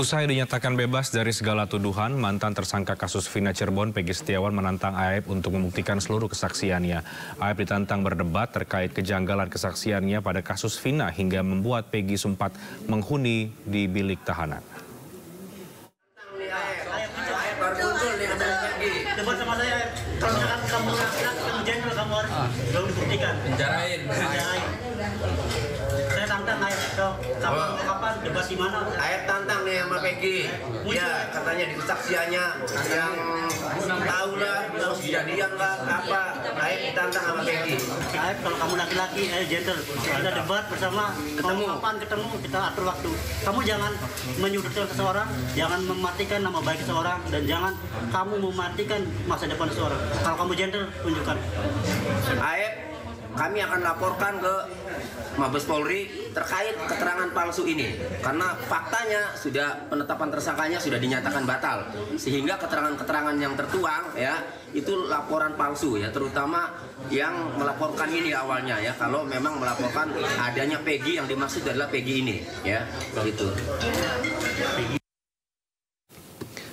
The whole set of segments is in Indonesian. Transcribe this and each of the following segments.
Usai dinyatakan bebas dari segala tuduhan, mantan tersangka kasus Vina Cirebon, Peggy Setiawan menantang Aep untuk membuktikan seluruh kesaksiannya. Aep ditantang berdebat terkait kejanggalan kesaksiannya pada kasus Vina hingga membuat Peggy sempat menghuni di bilik tahanan. Debat sama saya, kalau kamu jengkel kamu harus belum dibuktikan. Penjarain. Saya tantang Aep, kapan debat di mana? Aep tantang nih sama Peggy. Ya katanya di kesaksiannya yang tahu lah, kejadian lah apa. Aep ditantang sama Peggy. Aep, kalau kamu laki-laki, gentle. Ada debat bersama, kapan ketemu kita atur waktu. Kamu jangan menyudutkan seseorang, jangan mematikan nama baik seseorang, dan jangan kamu mematikan masa depan seseorang. Kalau kamu gentle, tunjukkan. Aep, kami akan laporkan ke Mabes Polri terkait keterangan palsu ini, karena faktanya sudah penetapan tersangkanya sudah dinyatakan batal, sehingga keterangan-keterangan yang tertuang ya itu laporan palsu ya, terutama yang melaporkan ini awalnya ya, kalau memang melaporkan adanya Peggy, yang dimaksud adalah Peggy ini ya, begitu.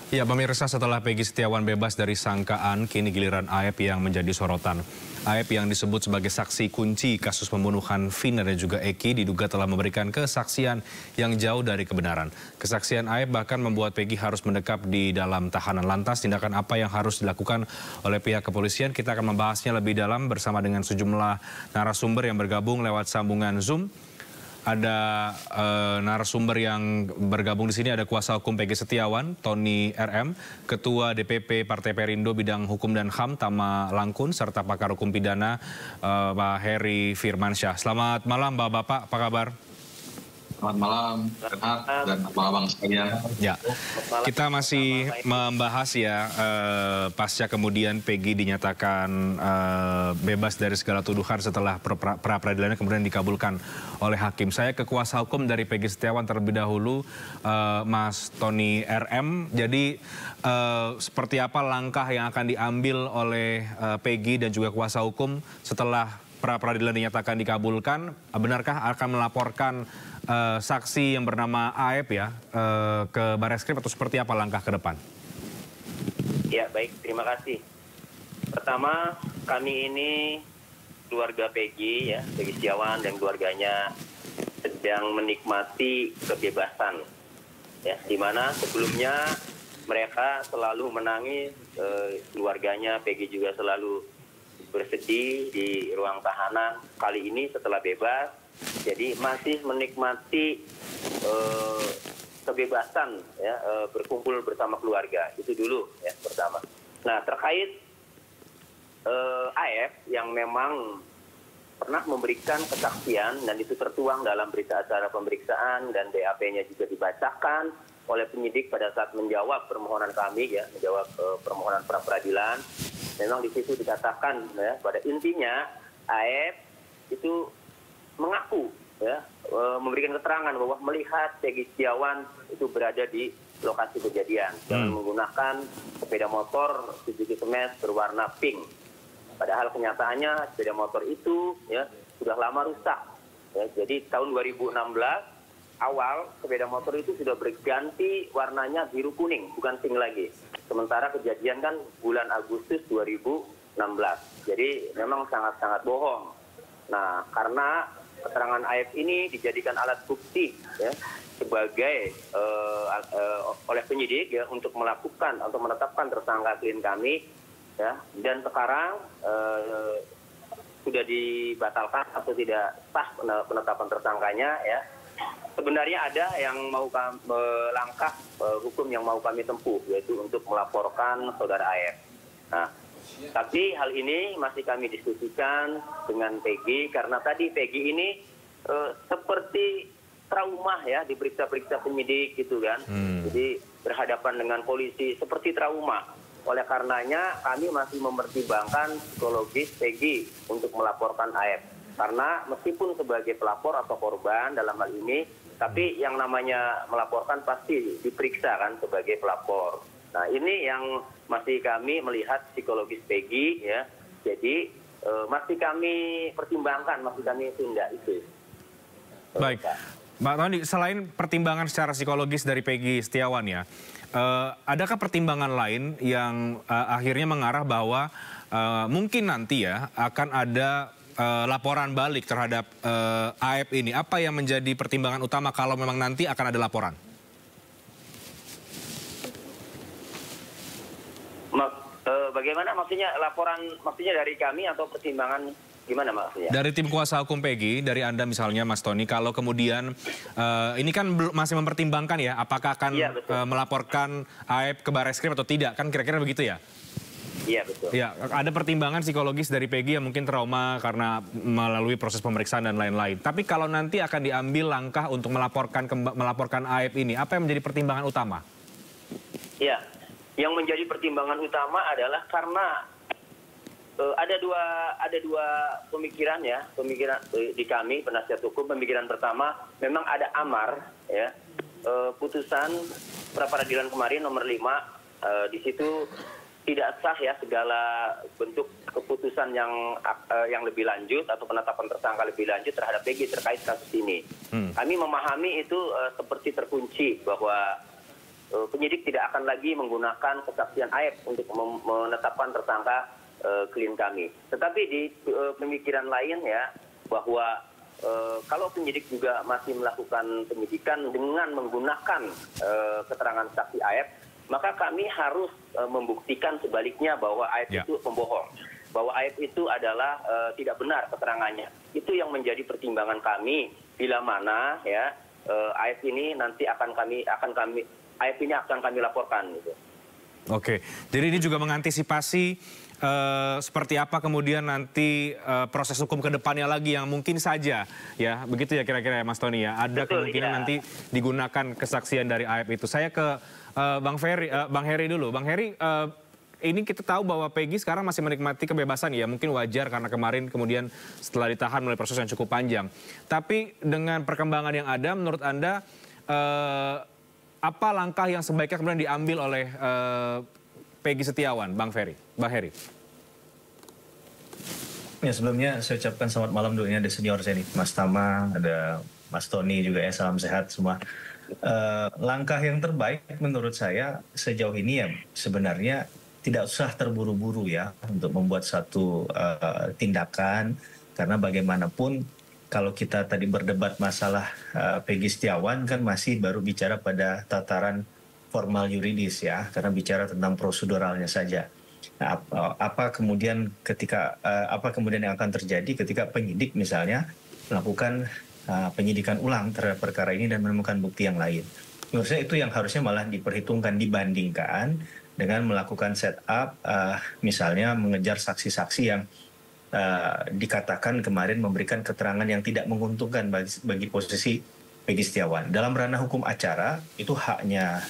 Ya, pemirsa, setelah Peggy Setiawan bebas dari sangkaan, kini giliran Aep yang menjadi sorotan. Aep yang disebut sebagai saksi kunci kasus pembunuhan Vina dan juga Eki diduga telah memberikan kesaksian yang jauh dari kebenaran. Kesaksian Aep bahkan membuat Peggy harus mendekap di dalam tahanan. Lantas, tindakan apa yang harus dilakukan oleh pihak kepolisian? Kita akan membahasnya lebih dalam bersama dengan sejumlah narasumber yang bergabung lewat sambungan Zoom. Ada narasumber yang bergabung di sini, ada kuasa hukum Peggy Setiawan, Tony RM, Ketua DPP Partai Perindo Bidang Hukum dan HAM, Tama Langkun, serta pakar hukum pidana Pak Heri Firmansyah. Selamat malam Bapak-Bapak, apa kabar? Selamat malam, Renhat dan abang-abang sekalian. Ya, kita masih membahas ya pasca kemudian Peggy dinyatakan bebas dari segala tuduhan setelah pra-peradilannya kemudian dikabulkan oleh hakim. Saya ke kuasa hukum dari Peggy Setiawan terlebih dahulu, Mas Tony RM. Jadi seperti apa langkah yang akan diambil oleh Peggy dan juga kuasa hukum setelah pra-peradilan dinyatakan dikabulkan? Benarkah akan melaporkan saksi yang bernama Aep ya ke Barreskrim atau seperti apa langkah ke depan? Ya, baik, terima kasih. Pertama, kami ini keluarga Peggy ya, Peggy Setiawan dan keluarganya sedang menikmati kebebasan ya, di mana sebelumnya mereka selalu menangis, keluarganya Peggy juga selalu bersedih di ruang tahanan. Kali ini setelah bebas, jadi masih menikmati kebebasan ya, berkumpul bersama keluarga. Itu dulu ya pertama. Nah, terkait Aep yang memang pernah memberikan kesaksian dan itu tertuang dalam berita acara pemeriksaan dan BAP-nya juga dibacakan oleh penyidik pada saat menjawab permohonan kami ya, menjawab permohonan pra-peradilan. Memang di situ dikatakan ya, pada intinya Aep itu mengaku ya, memberikan keterangan bahwa melihat Peggy Setiawan itu berada di lokasi kejadian dengan menggunakan sepeda motor Suzuki Smash berwarna pink. Padahal kenyataannya sepeda motor itu ya sudah lama rusak. Ya, jadi tahun 2016 awal sepeda motor itu sudah berganti warnanya biru kuning, bukan pink lagi. Sementara kejadian kan bulan Agustus 2016. Jadi memang sangat-sangat bohong. Nah, karena keterangan Aep ini dijadikan alat bukti ya, sebagai oleh penyidik ya untuk melakukan atau menetapkan tersangka klien kami ya, dan sekarang sudah dibatalkan atau tidak sah penetapan tersangkanya ya. Sebenarnya ada yang mau langkah hukum yang mau kami tempuh, yaitu untuk melaporkan saudara Aep. Nah, tapi hal ini masih kami diskusikan dengan Peggy karena tadi Peggy ini seperti trauma ya, diperiksa-periksa penyidik gitu kan. Jadi berhadapan dengan polisi seperti trauma. Oleh karenanya kami masih mempertimbangkan psikologis Peggy untuk melaporkan Aep. Karena meskipun sebagai pelapor atau korban dalam hal ini, tapi yang namanya melaporkan pasti diperiksa kan sebagai pelapor. Nah, ini yang masih kami melihat psikologis Peggy ya. Jadi masih kami pertimbangkan, masih kami tunda itu. Baik. Mbak Tony, selain pertimbangan secara psikologis dari Peggy Setiawan ya, adakah pertimbangan lain yang akhirnya mengarah bahwa mungkin nanti ya akan ada laporan balik terhadap AF ini? Apa yang menjadi pertimbangan utama kalau memang nanti akan ada laporan? Bagaimana maksudnya laporan, maksudnya dari kami atau pertimbangan gimana maksudnya? Dari tim kuasa hukum Peggy, dari Anda misalnya Mas Tony, kalau kemudian ini kan masih mempertimbangkan ya, apakah akan melaporkan AF ke Barreskrim atau tidak, kan kira-kira begitu ya? Iya betul. Ya, ada pertimbangan psikologis dari Peggy yang mungkin trauma karena melalui proses pemeriksaan dan lain-lain. Tapi kalau nanti akan diambil langkah untuk melaporkan AF ini, apa yang menjadi pertimbangan utama? Iya, yang menjadi pertimbangan utama adalah karena ada dua pemikiran ya, pemikiran di kami penasihat hukum. Pemikiran pertama, memang ada amar ya, putusan pra peradilan kemarin nomor 5, di situ tidak sah ya segala bentuk keputusan yang lebih lanjut atau penetapan tersangka lebih lanjut terhadap Peggy terkait kasus ini. Kami memahami itu seperti terkunci bahwa penyidik tidak akan lagi menggunakan kesaksian AF untuk menetapkan tersangka klien kami. Tetapi di pemikiran lain ya, bahwa kalau penyidik juga masih melakukan penyidikan dengan menggunakan keterangan saksi AF, maka kami harus membuktikan sebaliknya bahwa AF itu pembohong, bahwa AF itu adalah tidak benar keterangannya. Itu yang menjadi pertimbangan kami bila mana ya AF ini nanti akan kami laporkan gitu. Oke, jadi ini juga mengantisipasi seperti apa kemudian nanti proses hukum ke depannya lagi yang mungkin saja ya, begitu ya kira-kira ya Mas Tony ya, ada kemungkinan nanti digunakan kesaksian dari AF itu. Saya ke Bang Heri dulu. Bang Heri, ini kita tahu bahwa Peggy sekarang masih menikmati kebebasan ya, mungkin wajar karena kemarin kemudian setelah ditahan melalui proses yang cukup panjang. Tapi dengan perkembangan yang ada, menurut Anda apa langkah yang sebaiknya kemudian diambil oleh Peggy Setiawan, Bang Heri? Ya, sebelumnya saya ucapkan selamat malam dulu. Ini ada senior saya nih, Mas Tama, ada Mas Tony juga ya, salam sehat semua. Langkah yang terbaik menurut saya sejauh ini ya sebenarnya tidak usah terburu-buru ya untuk membuat satu tindakan, karena bagaimanapun kalau kita tadi berdebat masalah Peggy Setiawan kan masih baru bicara pada tataran formal yuridis ya, karena bicara tentang proseduralnya saja. Nah, apa kemudian yang akan terjadi ketika penyidik misalnya melakukan penyidikan ulang terhadap perkara ini dan menemukan bukti yang lain? Menurut saya itu yang harusnya malah diperhitungkan dibandingkan dengan melakukan setup misalnya mengejar saksi-saksi yang dikatakan kemarin memberikan keterangan yang tidak menguntungkan bagi posisi Peggy Setiawan. Dalam ranah hukum acara, itu haknya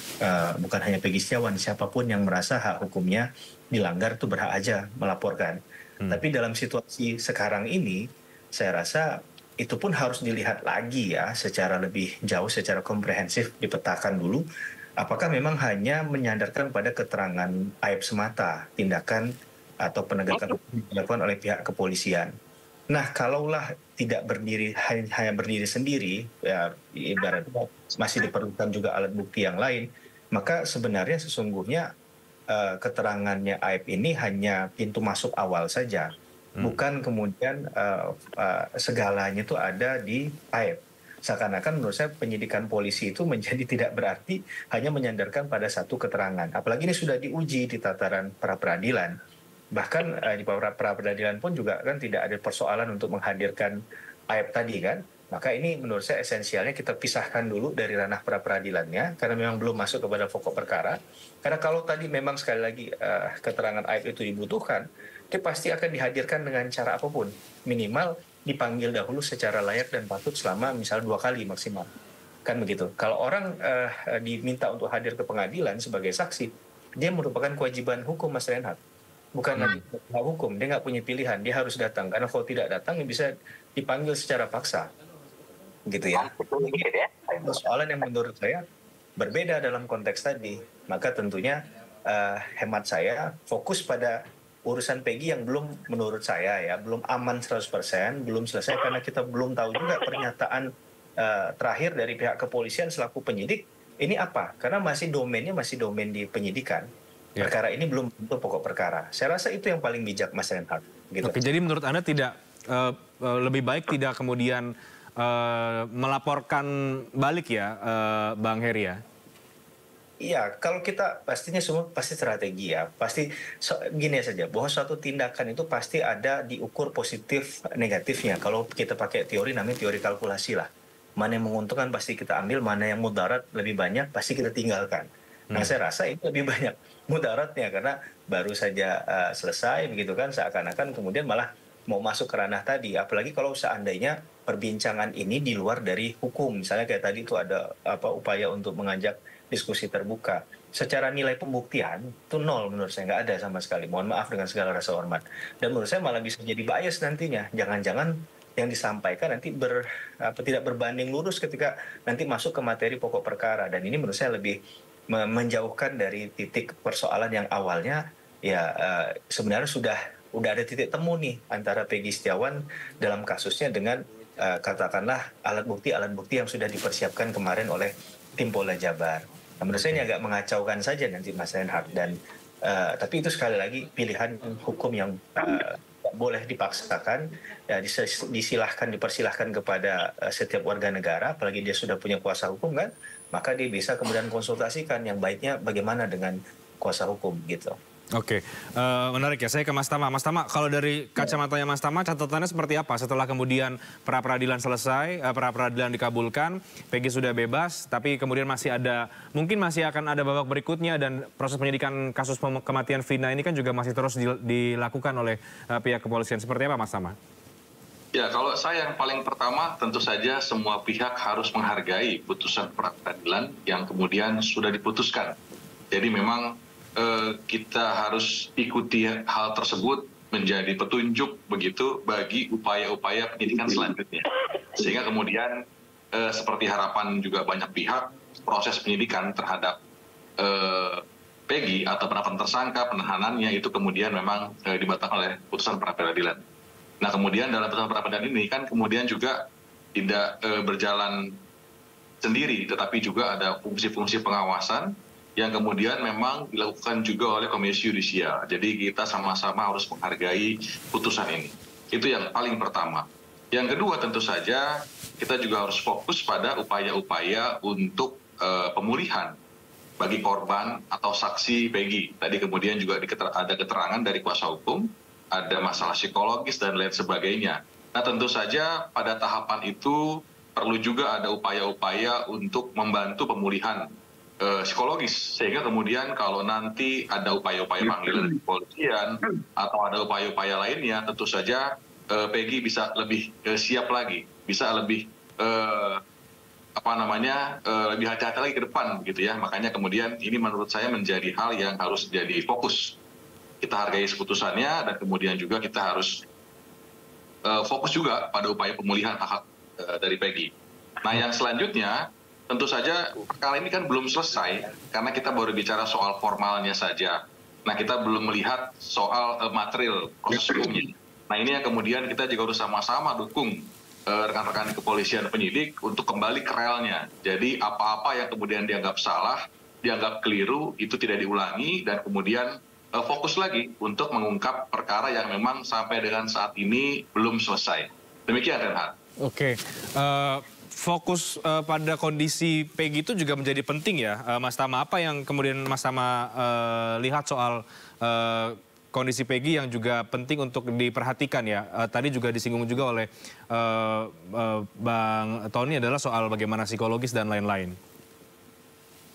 bukan hanya Peggy Setiawan, siapapun yang merasa hak hukumnya dilanggar itu berhak aja melaporkan. Tapi dalam situasi sekarang ini, saya rasa itu pun harus dilihat lagi ya secara lebih jauh, secara komprehensif, dipetakan dulu. Apakah memang hanya menyandarkan pada keterangan AF semata, tindakan atau penegakan hukum dilakukan oleh pihak kepolisian. Nah, kalaulah tidak hanya berdiri sendiri, ya ibaratnya masih diperlukan juga alat bukti yang lain, maka sebenarnya sesungguhnya keterangannya AF ini hanya pintu masuk awal saja, bukan kemudian segalanya itu ada di AF. Seakan-akan menurut saya penyidikan polisi itu menjadi tidak berarti hanya menyandarkan pada satu keterangan. Apalagi ini sudah diuji di tataran pra-peradilan. Bahkan di pra-peradilan pun juga kan tidak ada persoalan untuk menghadirkan AF tadi kan. Maka ini menurut saya esensialnya kita pisahkan dulu dari ranah pra-peradilannya karena memang belum masuk kepada pokok perkara. Karena kalau tadi memang sekali lagi keterangan AF itu dibutuhkan, dia pasti akan dihadirkan dengan cara apapun. Minimal dipanggil dahulu secara layak dan patut selama misal 2 kali maksimal. Kan begitu. Kalau orang diminta untuk hadir ke pengadilan sebagai saksi, dia merupakan kewajiban hukum Mas Reinhardt. Bukan lagi hukum, dia nggak punya pilihan, dia harus datang. Karena kalau tidak datang, dia bisa dipanggil secara paksa. Gitu ya. Soalan yang menurut saya berbeda dalam konteks tadi. Maka tentunya hemat saya fokus pada urusan Peggy yang belum menurut saya ya, belum aman 100%, belum selesai karena kita belum tahu juga pernyataan terakhir dari pihak kepolisian selaku penyidik ini apa? Karena masih domainnya masih domain di penyidikan. Perkara ini belum tentu pokok perkara. Saya rasa itu yang paling bijak, Mas Reinhardt. Gitu. Oke, jadi menurut Anda tidak lebih baik tidak kemudian melaporkan balik ya, Bang Heri ya? Iya, kalau kita pastinya semua pasti strategi ya. Pasti gini saja, bahwa suatu tindakan itu pasti ada diukur positif negatifnya. Kalau kita pakai teori namanya teori kalkulasi lah. Mana yang menguntungkan pasti kita ambil, mana yang mudarat lebih banyak pasti kita tinggalkan. Nah, saya rasa itu lebih banyak mudaratnya karena baru saja selesai begitu kan, seakan-akan kemudian malah mau masuk ke ranah tadi. Apalagi kalau seandainya perbincangan ini di luar dari hukum. Misalnya kayak tadi itu ada upaya untuk mengajak diskusi terbuka. Secara nilai pembuktian itu nol menurut saya, nggak ada sama sekali. Mohon maaf dengan segala rasa hormat. Dan menurut saya malah bisa jadi bias nantinya. Jangan-jangan yang disampaikan nanti tidak berbanding lurus ketika nanti masuk ke materi pokok perkara. Dan ini menurut saya lebih menjauhkan dari titik persoalan yang awalnya ya sebenarnya sudah ada titik temu nih antara Peggy Setiawan dalam kasusnya dengan katakanlah alat bukti yang sudah dipersiapkan kemarin oleh tim Polda Jabar. Nah, menurut saya ini agak mengacaukan saja nanti Mas Reinhardt dan tapi itu sekali lagi pilihan hukum yang boleh dipaksakan, ya, dipersilahkan kepada setiap warga negara, apalagi dia sudah punya kuasa hukum kan, maka dia bisa kemudian konsultasikan yang baiknya bagaimana dengan kuasa hukum gitu. Oke, menarik ya. Saya ke Mas Tama. Mas Tama, kalau dari kacamatanya Mas Tama, catatannya seperti apa setelah kemudian pra-peradilan selesai, pra-peradilan dikabulkan, Peggy sudah bebas, tapi kemudian mungkin masih akan ada babak berikutnya dan proses penyidikan kasus kematian Vina ini kan juga masih terus dilakukan oleh pihak kepolisian. Seperti apa, Mas Tama? Ya, kalau saya yang paling pertama tentu saja semua pihak harus menghargai putusan pra-peradilan yang kemudian sudah diputuskan. Jadi memang kita harus ikuti hal tersebut menjadi petunjuk begitu bagi upaya-upaya penyidikan selanjutnya. Sehingga kemudian seperti harapan juga banyak pihak, proses penyidikan terhadap Peggy atau penetapan tersangka, penahanannya itu kemudian memang dibatalkan oleh putusan pra-peradilan. Nah kemudian dalam putusan pra-peradilan ini kan kemudian juga tidak berjalan sendiri, tetapi juga ada fungsi-fungsi pengawasan yang kemudian memang dilakukan juga oleh Komisi Yudisial. Jadi kita sama-sama harus menghargai putusan ini. Itu yang paling pertama. Yang kedua tentu saja kita juga harus fokus pada upaya-upaya untuk pemulihan bagi korban atau saksi Peggy. Tadi kemudian juga ada keterangan dari kuasa hukum, ada masalah psikologis dan lain sebagainya. Nah tentu saja pada tahapan itu perlu juga ada upaya-upaya untuk membantu pemulihan psikologis, sehingga kemudian kalau nanti ada upaya-upaya panggilan dari kepolisian atau ada upaya-upaya lainnya, tentu saja Peggy bisa lebih siap lagi, bisa lebih lebih hati-hati lagi ke depan, gitu ya. Makanya kemudian ini menurut saya menjadi hal yang harus jadi fokus. Kita hargai keputusannya dan kemudian juga kita harus fokus juga pada upaya pemulihan hak dari Peggy. Nah yang selanjutnya tentu saja perkara ini kan belum selesai karena kita baru bicara soal formalnya saja. Nah kita belum melihat soal material proses hukumnya. Nah ini yang kemudian kita juga harus sama-sama dukung rekan-rekan kepolisian penyidik untuk kembali ke relnya. Jadi apa-apa yang kemudian dianggap salah, dianggap keliru itu tidak diulangi dan kemudian fokus lagi untuk mengungkap perkara yang memang sampai dengan saat ini belum selesai. Demikian Reinhardt. Oke. Fokus pada kondisi Peggy itu juga menjadi penting ya, Mas Tama. Apa yang kemudian Mas Tama lihat soal kondisi Peggy yang juga penting untuk diperhatikan ya? Tadi juga disinggung juga oleh Bang Tony adalah soal bagaimana psikologis dan lain-lain.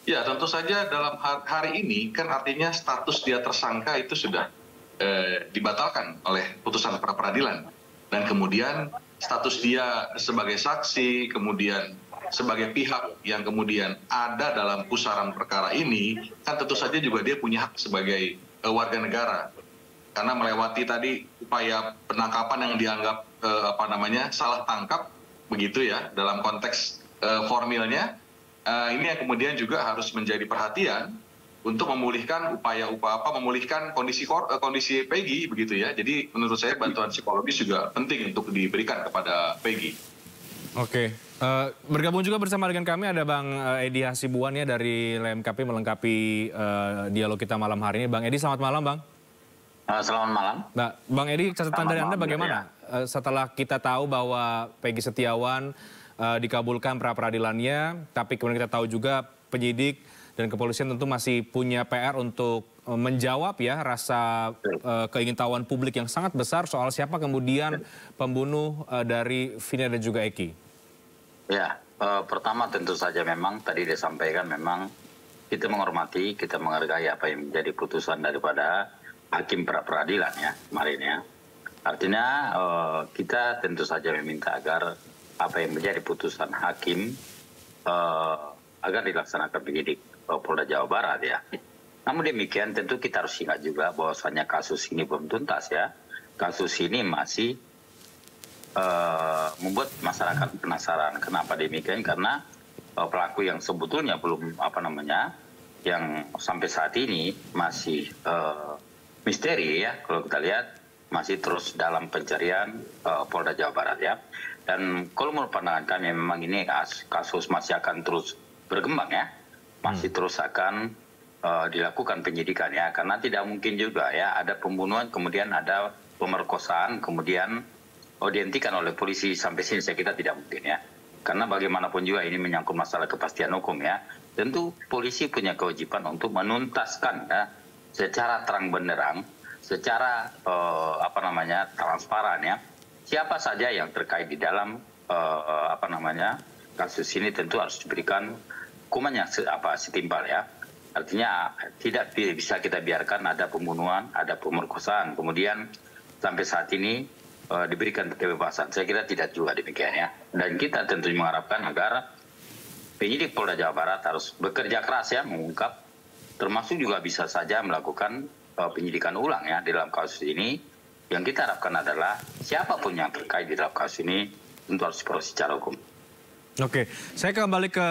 Ya tentu saja dalam hari ini kan artinya status dia tersangka itu sudah dibatalkan oleh putusan pra-peradilan. Dan kemudian status dia sebagai saksi, kemudian sebagai pihak yang kemudian ada dalam pusaran perkara ini, kan tentu saja juga dia punya hak sebagai warga negara. Karena melewati tadi upaya penangkapan yang dianggap salah tangkap, begitu ya, dalam konteks formilnya, ini yang kemudian juga harus menjadi perhatian untuk memulihkan memulihkan kondisi Peggy begitu ya. Jadi menurut saya bantuan psikologis juga penting untuk diberikan kepada Peggy. Oke, bergabung juga bersama dengan kami ada Bang Edi Hasibuan ya dari LMKP melengkapi dialog kita malam hari ini. Bang Edi, selamat malam Bang. Selamat malam. Nah, Bang Edi, catatan dari Anda bagaimana? Ya. Setelah kita tahu bahwa Peggy Setiawan dikabulkan pra-peradilannya, tapi kemudian kita tahu juga penyidik dan kepolisian tentu masih punya PR untuk menjawab ya rasa keingintahuan publik yang sangat besar soal siapa kemudian pembunuh dari Vina dan juga Eki. Ya, pertama tentu saja memang tadi disampaikan memang kita menghormati, kita menghargai apa yang menjadi putusan daripada hakim pra-peradilan ya kemarin ya. Artinya kita tentu saja meminta agar apa yang menjadi putusan hakim agar dilaksanakan penyidik Polda Jawa Barat ya. Namun demikian tentu kita harus ingat juga bahwasannya kasus ini belum tuntas ya. Kasus ini masih membuat masyarakat penasaran. Kenapa demikian? Karena pelaku yang sebetulnya belum yang sampai saat ini masih misteri ya. Kalau kita lihat masih terus dalam pencarian Polda Jawa Barat ya. Dan kalau menurut pandangan kami memang ini kasus masih akan terus berkembang ya. Masih terus akan dilakukan penyidikan ya. Karena tidak mungkin juga ya ada pembunuhan kemudian ada pemerkosaan kemudian dihentikan oleh polisi sampai sini saya kira tidak mungkin ya. Karena bagaimanapun juga ini menyangkut masalah kepastian hukum ya. Tentu polisi punya kewajiban untuk menuntaskan ya secara terang benderang, secara transparan ya. Siapa saja yang terkait di dalam kasus ini tentu harus diberikan hukuman yang setimpal ya. Artinya tidak bisa kita biarkan ada pembunuhan, ada pemerkosaan, kemudian sampai saat ini diberikan kebebasan. Saya kira tidak juga demikian ya. Dan kita tentu mengharapkan agar penyidik Polda Jawa Barat harus bekerja keras ya mengungkap, termasuk juga bisa saja melakukan penyidikan ulang ya di dalam kasus ini. Yang kita harapkan adalah siapapun yang terkait di dalam kasus ini tentu harus diproses secara hukum. Oke, saya kembali ke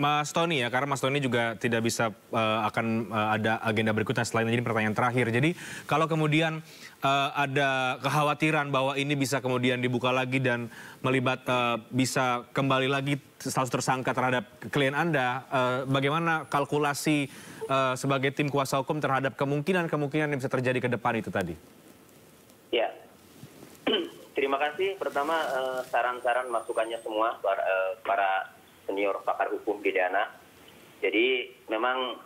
Mas Tony ya, karena Mas Tony juga tidak bisa akan ada agenda berikutnya selain ini pertanyaan terakhir. Jadi kalau kemudian ada kekhawatiran bahwa ini bisa kemudian dibuka lagi dan bisa kembali lagi status tersangka terhadap klien Anda, bagaimana kalkulasi sebagai tim kuasa hukum terhadap kemungkinan-kemungkinan yang bisa terjadi ke depan itu tadi? Ya, terima kasih. Pertama saran-saran masukannya semua para senior pakar hukum pidana. Jadi memang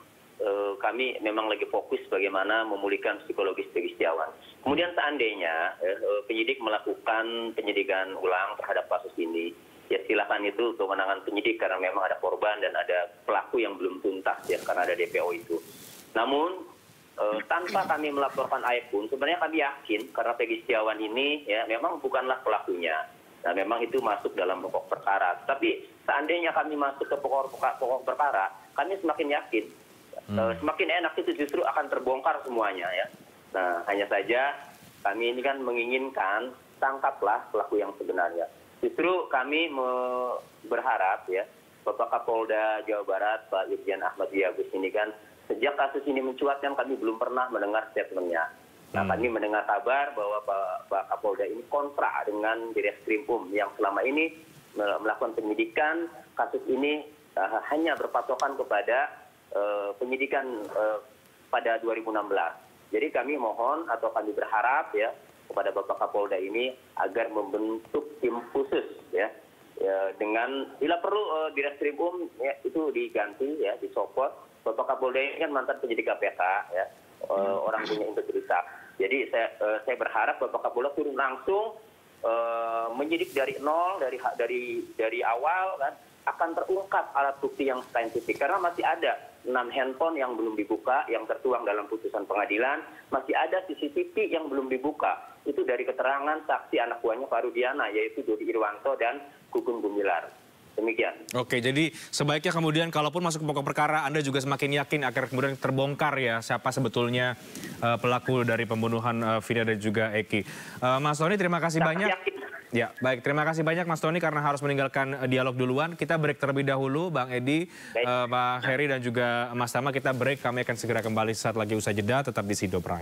kami memang lagi fokus bagaimana memulihkan psikologis Peggy Setiawan. Kemudian seandainya penyidik melakukan penyidikan ulang terhadap kasus ini, ya silakan itu kewenangan penyidik karena memang ada korban dan ada pelaku yang belum tuntas ya karena ada DPO itu. Namun tanpa kami melaporkan AEP pun sebenarnya kami yakin karena Peggy Setiawan ini ya memang bukanlah pelakunya. Nah memang itu masuk dalam pokok perkara. Tapi seandainya kami masuk ke pokok perkara, kami semakin yakin. Semakin enak itu justru akan terbongkar semuanya ya. Nah hanya saja kami ini kan menginginkan tangkaplah pelaku yang sebenarnya. Justru kami berharap ya Bapak Kapolda Jawa Barat Pak Irjen Ahmad Wiyagus ini kan sejak kasus ini mencuat kan kami belum pernah mendengar statementnya. Nah kami mendengar kabar bahwa Pak Kapolda ini kontra dengan Direskrimum yang selama ini melakukan penyidikan kasus ini hanya berpatokan kepada penyidikan pada 2016. Jadi kami mohon atau kami berharap ya kepada Bapak Kapolda ini agar membentuk tim khusus ya, dengan bila perlu Direskrimum ya, itu diganti ya, disopot. Bapak Kapolda ini kan mantan penyidik KPK ya, orang punya integritas. Jadi saya berharap Bapak Kapolda turun langsung menyidik dari nol, dari awal kan akan terungkap alat bukti yang saintifik karena masih ada 6 handphone yang belum dibuka yang tertuang dalam putusan pengadilan, masih ada CCTV yang belum dibuka. Itu dari keterangan saksi anak buahnya Pak Rudiana yaitu Dodi Irwanto dan Gugum Gumilar. Demikian. Oke, jadi sebaiknya kemudian kalaupun masuk ke pokok perkara, Anda juga semakin yakin agar kemudian terbongkar ya siapa sebetulnya pelaku dari pembunuhan Vina dan juga Eki. Mas Tony, terima kasih banyak. Ya, baik. Terima kasih banyak Mas Tony karena harus meninggalkan dialog duluan. Kita break terlebih dahulu, Bang Edi, Pak Heri dan juga Mas Tama. Kita break, kami akan segera kembali saat lagi usai jeda, tetap di Sido Prime.